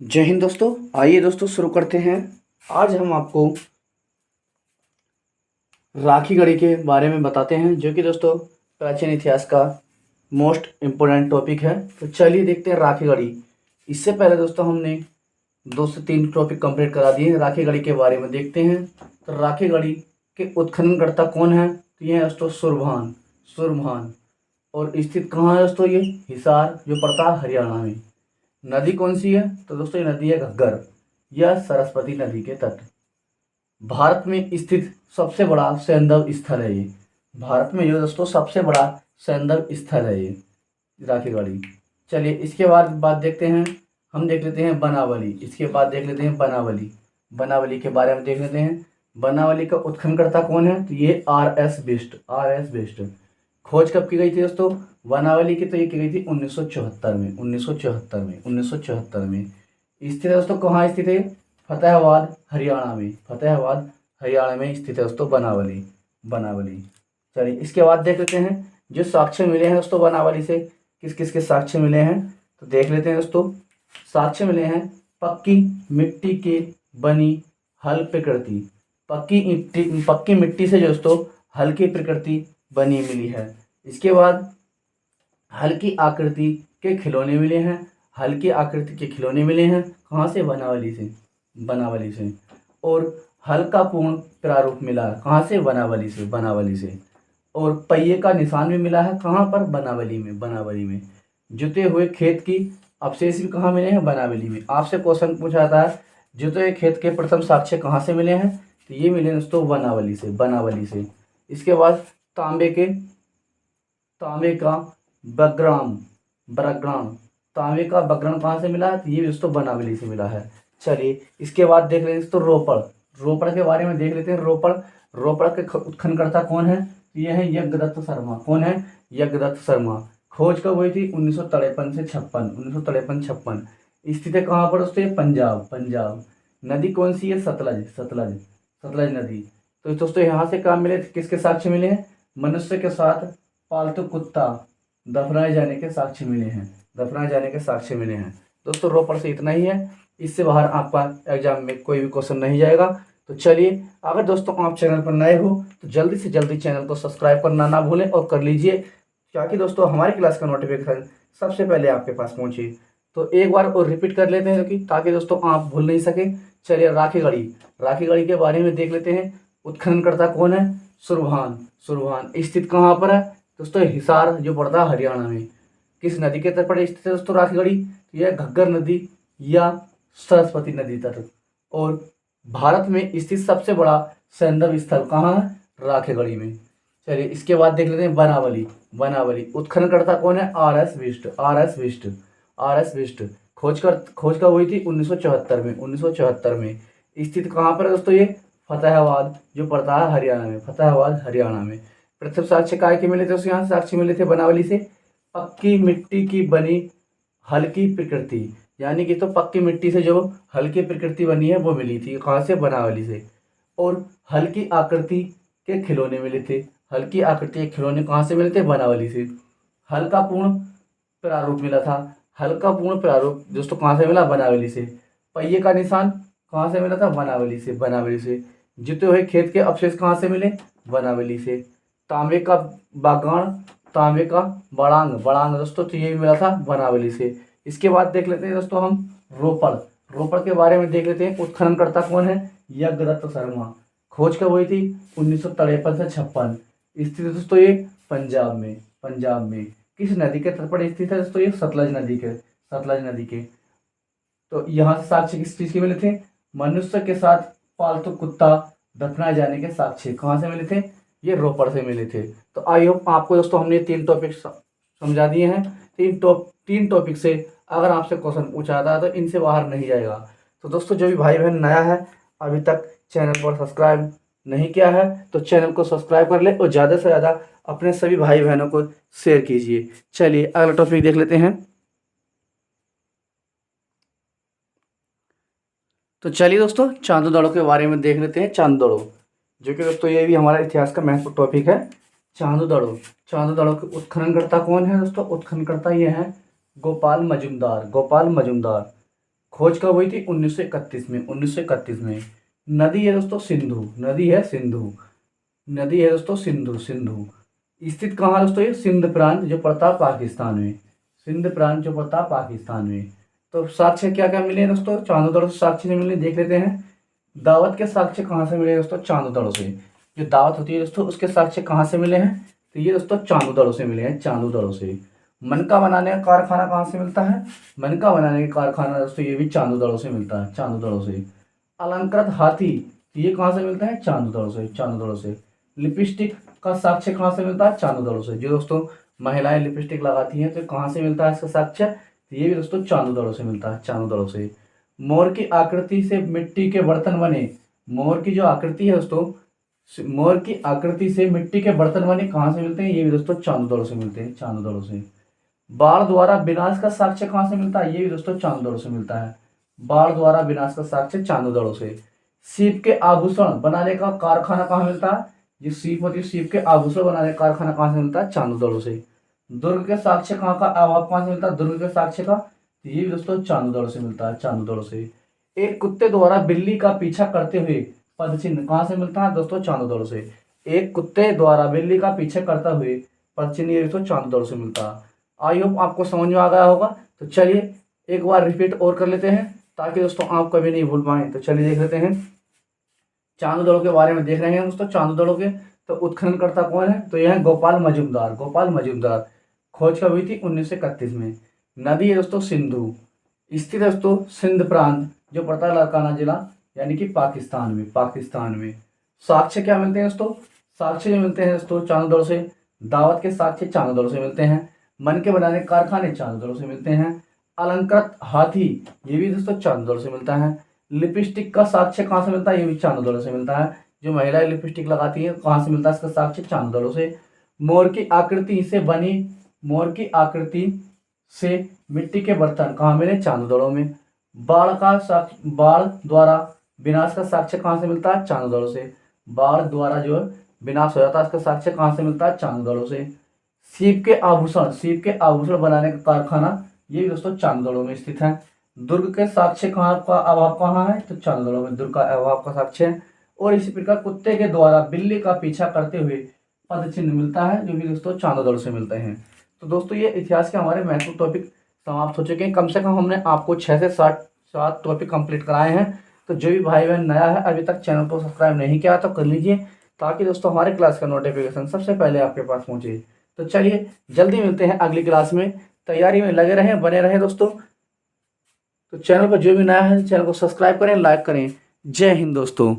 जय हिंद दोस्तों। आइए दोस्तों शुरू करते हैं। आज हम आपको राखी गढ़ी के बारे में बताते हैं, जो कि दोस्तों प्राचीन इतिहास का मोस्ट इम्पोर्टेंट टॉपिक है। तो चलिए देखते हैं राखी गढ़ी। इससे पहले दोस्तों हमने 2 से 3 टॉपिक कंप्लीट करा दिए। राखी गढ़ी के बारे में देखते हैं। तो राखी गढ़ी के उत्खननकर्ता कौन है? तो ये है दोस्तों सुरभान। सुरभान और स्थित कहाँ है दोस्तों? ये हिसार, जो पड़ता है हरियाणा में। नदी कौन सी है? तो दोस्तों ये नदी है घग्गर या सरस्वती नदी के तट। भारत में स्थित सबसे बड़ा सैंधव स्थल है ये। भारत में जो दोस्तों सबसे बड़ा सैंधव स्थल है ये राखी गढ़ी। चलिए इसके बाद बात देखते हैं। हम देख लेते हैं बनावली। इसके बाद देख लेते हैं बनावली। बनावली के बारे में देख लेते हैं। बनावली का उत्खननकर्ता कौन है? तो ये R S Bisht. R S Bisht. खोज कब की गई थी दोस्तों बनावली की? तो ये की गई थी 1974 में। 1974 में स्थित है दोस्तों। कहाँ स्थित है? फतेहाबाद हरियाणा में। फतेहाबाद हरियाणा में स्थित है दोस्तों बनावली। बनावली। चलिए इसके बाद देख लेते हैं जो साक्ष्य मिले हैं दोस्तों बनावली से। किस किस के साक्ष्य मिले हैं तो देख लेते हैं दोस्तों। साक्ष्य मिले हैं पक्की मिट्टी की बनी हल प्रकृति। पक्की मिट्टी से जो दोस्तों हल्की प्रकृति बनी मिली है। इसके बाद हल्की आकृति के खिलौने मिले हैं। हल्की आकृति के खिलौने मिले हैं कहाँ से? बनावली से। बनावली से। और हल्का पूर्ण प्रारूप मिला है कहाँ से? बनावली से। बनावली से। और पहिए का निशान भी मिला है कहाँ पर? बनावली में। बनावली में। जुते हुए खेत की अवशेष भी कहाँ मिले हैं? बनावली में। आपसे क्वेश्चन पूछा जाता है जुते हुए खेत के प्रथम साक्ष्य कहाँ से मिले हैं? तो ये मिले दोस्तों बनावली से। बनावली से। इसके बाद तांबे का बग्राम बरग्राम। तांबे का बग्राम कहाँ से मिला है? तो ये भी दोस्तों बनावली से मिला है। चलिए इसके बाद देख लेते हैं दोस्तों रोपड़। रोपड़ के बारे में देख लेते हैं। रोपड़। रोपड़ के उत्खननकर्ता कौन है? तो ये है यज्ञदत्त शर्मा। कौन है? यज्ञदत्त शर्मा। खोज कब हुई थी? 1953 से 56। 1953-56। स्थित है कहाँ पर दोस्तों? ये पंजाब। पंजाब। नदी कौन सी है? सतलज। सतलज। सतलज नदी। तो दोस्तों यहाँ से काम मिले, किसके साक्ष्य मिले हैं? मनुष्य के साथ पालतू कुत्ता दफनाए जाने के साक्ष्य मिले हैं। दफनाए जाने के साक्ष्य मिले हैं। दोस्तों रोपड़ से इतना ही है। इससे बाहर आपका एग्जाम में कोई भी क्वेश्चन नहीं जाएगा। तो चलिए, अगर दोस्तों आप चैनल पर नए हो तो जल्दी से जल्दी चैनल को सब्सक्राइब करना ना भूलें और कर लीजिए, ताकि दोस्तों हमारी क्लास का नोटिफिकेशन सबसे पहले आपके पास पहुंचे। तो एक बार और रिपीट कर लेते हैं ताकि दोस्तों आप भूल नहीं सके। चलिए राखी गढ़ी। राखी गढ़ी के बारे में देख लेते हैं। उत्खननकर्ता कौन है? सुरभान। सुरभान। स्थित कहाँ पर है दोस्तों? हिसार, जो पड़ता है हरियाणा में। किस नदी के तट पर स्थित है दोस्तों राखी गढ़ी? यह घग्गर नदी या सरस्वती नदी तट। और भारत में स्थित सबसे बड़ा सैंधव स्थल कहाँ है? राखी गढ़ी में। चलिए इसके बाद देख लेते हैं बनावली। बनावली। उत्खननकर्ता कौन है? R S Bisht. R S Bisht. R S Bisht. खोज कब हुई थी? 1974 में। 1974 में। स्थित कहाँ पर है दोस्तों? ये फतेहाबाद, जो पड़ता है हरियाणा में। फतेहाबाद हरियाणा में। प्रथम साक्ष्य काय के मिले थे? उसके यहाँ साक्ष्य मिले थे बनावली से। पक्की मिट्टी की बनी हल्की प्रकृति, यानी कि तो पक्की मिट्टी से जो हल्की प्रकृति बनी है वो मिली थी कहाँ से? बनावली से। और हल्की आकृति के खिलौने मिले थे। हल्की आकृति के खिलौने कहाँ से मिले थे? बनावली से। हल्का पूर्ण प्रारूप मिला था। हल्का पूर्ण प्रारूप दोस्तों कहाँ से मिला? बनावली से। पहिए का निशान कहाँ से मिला था? बनावली से। बनावली से। जुते हुए खेत के अवशेष कहाँ से मिले? बनावली से। तांबे का बागान, तांबे का बड़ांग। बड़ांग दोस्तों तो ये भी मिला था बनावली से। इसके बाद देख लेते हैं दोस्तों हम रोपड़। रोपड़ के बारे में देख लेते हैं। उत्खननकर्ता कौन है? यज्ञदत्त शर्मा। खोज कब हुई थी? 1953 से 56। स्थित है दोस्तों ये पंजाब में। पंजाब में। किस नदी के तट पर स्थित है दोस्तों? ये सतलज नदी के। सतलज नदी के। तो यहाँ से साक्ष्य किस चीज के मिले थे? मनुष्य के साथ पालतू कुत्ता दफनाए जाने के साक्ष्य कहाँ से मिले थे? ये रोपड़ से मिले थे। तो आई होप आपको दोस्तों हमने 3 टॉपिक समझा दिए हैं। 3 टॉपिक से अगर आपसे क्वेश्चन पूछा जाता है तो इनसे बाहर नहीं जाएगा। तो दोस्तों जो भी भाई बहन नया है, अभी तक चैनल पर सब्सक्राइब नहीं किया है, तो चैनल को सब्सक्राइब कर ले और ज़्यादा से ज़्यादा अपने सभी भाई बहनों को शेयर कीजिए। चलिए अगला टॉपिक देख लेते हैं। तो चलिए दोस्तों चांदो दड़ों के बारे में देख लेते हैं। चांदो दड़ों, जो कि दोस्तों ये भी हमारा इतिहास का महत्वपूर्ण टॉपिक है। चांदो दड़ों। चांदो दड़ों के उत्खननकर्ता कौन है दोस्तों? उत्खननकर्ता ये है गोपाल मजुमदार। गोपाल मजुमदार। खोज कब हुई थी? 1931 में, 1931 में। नदी है दोस्तों सिंधु, नदी है सिंधु, नदी है दोस्तों सिंधु, सिंधु। स्थित कहाँ है दोस्तों? ये सिंध प्रांत जो पड़ता है पाकिस्तान में, सिंध प्रांत जो पड़ता है पाकिस्तान में। तो साक्ष्य क्या क्या मिले हैं दोस्तों? चांदोदड़ो से साक्ष्य से मिले, देख लेते हैं। दावत के साक्ष्य कहाँ से मिले दोस्तों? चांदोदड़ो से। जो दावत होती है दोस्तों उसके साक्ष्य कहाँ से मिले हैं? तो ये दोस्तों चांदोदड़ो से मिले हैं, चांदोदड़ो से। मनका बनाने का कारखाना कहाँ से मिलता है? मनका बनाने का कारखाना दोस्तों ये भी चांदोदड़ो से मिलता है, चांदोदड़ो से। अलंकृत हाथी ये कहाँ से मिलता है? चांदोदड़ो से, चांदोदड़ो से। लिपस्टिक का साक्ष्य कहाँ से मिलता है? चांदोदड़ो से। जो दोस्तों महिलाएं लिपस्टिक लगाती हैं तो कहाँ से मिलता है इसका साक्ष्य? तो ये भी दोस्तों चांदोदड़ो से मिलता है, चांदोदड़ो से। मोर की आकृति से मिट्टी के बर्तन बने, मोर की जो आकृति है दोस्तों, मोर की आकृति से मिट्टी के बर्तन बने कहाँ से मिलते हैं? ये भी दोस्तों चांदोदड़ो से मिलते हैं, चांदोदड़ो से। बाढ़ द्वारा विनाश का साक्ष्य कहाँ से मिलता है? ये भी दोस्तों चांदोदड़ो से मिलता है। बाढ़ द्वारा विनाश का साक्ष्य चांदोदड़ो से। सीप के आभूषण बनाने का कारखाना कहाँ मिलता है? जो सीप होती है, सीप के आभूषण बनाने का कारखाना कहाँ से मिलता है? चांदोदड़ो से। दुर्ग के साक्ष्य कहाँ का अभाव कहाँ से मिलता है? दुर्ग के साक्ष्य का, तो ये भी दोस्तों चांदोदड़ो से मिलता है, चांदोदड़ो से। एक कुत्ते द्वारा बिल्ली का पीछा करते हुए पद चिन्ह कहाँ से मिलता है दोस्तों? चांदोदड़ो से। एक कुत्ते द्वारा बिल्ली का पीछा करता हुए पद चिन्ह ये दोस्तों चांदोदड़ो से मिलता है। आई होप आपको समझ में आ गया होगा। तो चलिए एक बार रिपीट और कर लेते हैं ताकि दोस्तों आप कभी नहीं भूल पाएं। तो चलिए देख लेते हैं, चांदोदड़ो के बारे में देख रहे हैं दोस्तों। चांदोदड़ो के तो उत्खननकर्ता कौन है? तो यह है गोपाल मजूमदार, गोपाल मजूमदार। खोज कब हुई थी? 1931 में। नदी है दोस्तों सिंधु। स्थित है दोस्तों सिंध प्रांत जो पड़ता है लाड़काना जिला यानी कि पाकिस्तान में, पाकिस्तान में। साक्ष्य क्या मिलते हैं दोस्तों? साक्ष्य जो मिलते हैं दोस्तों चांदोदड़ो से। दावत के साक्ष्य चांदोदड़ो से मिलते हैं। मन के बनाने के कारखाने चांदोदड़ो से मिलते हैं। अलंकृत हाथी ये भी दोस्तों चांदोदड़ो से मिलता है। लिपस्टिक का साक्ष्य कहाँ से मिलता है? ये भी चांदोदड़ो से मिलता है। जो महिलाएं लिपस्टिक लगाती हैं कहाँ से मिलता है इसका साक्ष्य? चांदोदड़ो से। मोर की आकृति से बनी, मोर की आकृति से मिट्टी के बर्तन कहाँ मिले? चांदोदड़ो में। बाढ़ का साक्ष्य, बाढ़ द्वारा विनाश का साक्ष्य कहाँ से मिलता है? चांदोदड़ो से। बाढ़ द्वारा जो विनाश हो जाता है इसका साक्ष्य कहाँ से मिलता है? चांदोदड़ो से। सीप के आभूषण, सीप के आभूषण बनाने का कारखाना ये भी दोस्तों चांदोदड़ो में स्थित है। दुर्ग के साक्ष्य कहाँ का अभाव कहाँ है? तो चांदोदड़ो में दुर्ग का अभाव का साक्ष्य है। और इसी प्रकार कुत्ते के द्वारा बिल्ली का पीछा करते हुए पद चिन्ह मिलता है जो भी दोस्तों चांदोदड़ो से मिलते हैं। तो दोस्तों ये इतिहास के हमारे महत्वपूर्ण टॉपिक समाप्त हो चुके हैं। कम से कम हमने आपको 6 से 7 टॉपिक कंप्लीट कराए हैं। तो जो भी भाई बहन नया है अभी तक चैनल को सब्सक्राइब नहीं किया तो कर लीजिए ताकि दोस्तों हमारे क्लास का नोटिफिकेशन सबसे पहले आपके पास पहुंचे। तो चलिए जल्दी मिलते हैं अगली क्लास में। तैयारी में लगे रहें, बने रहें दोस्तों। तो चैनल पर जो भी नया है चैनल को सब्सक्राइब करें, लाइक करें। जय हिंद दोस्तों।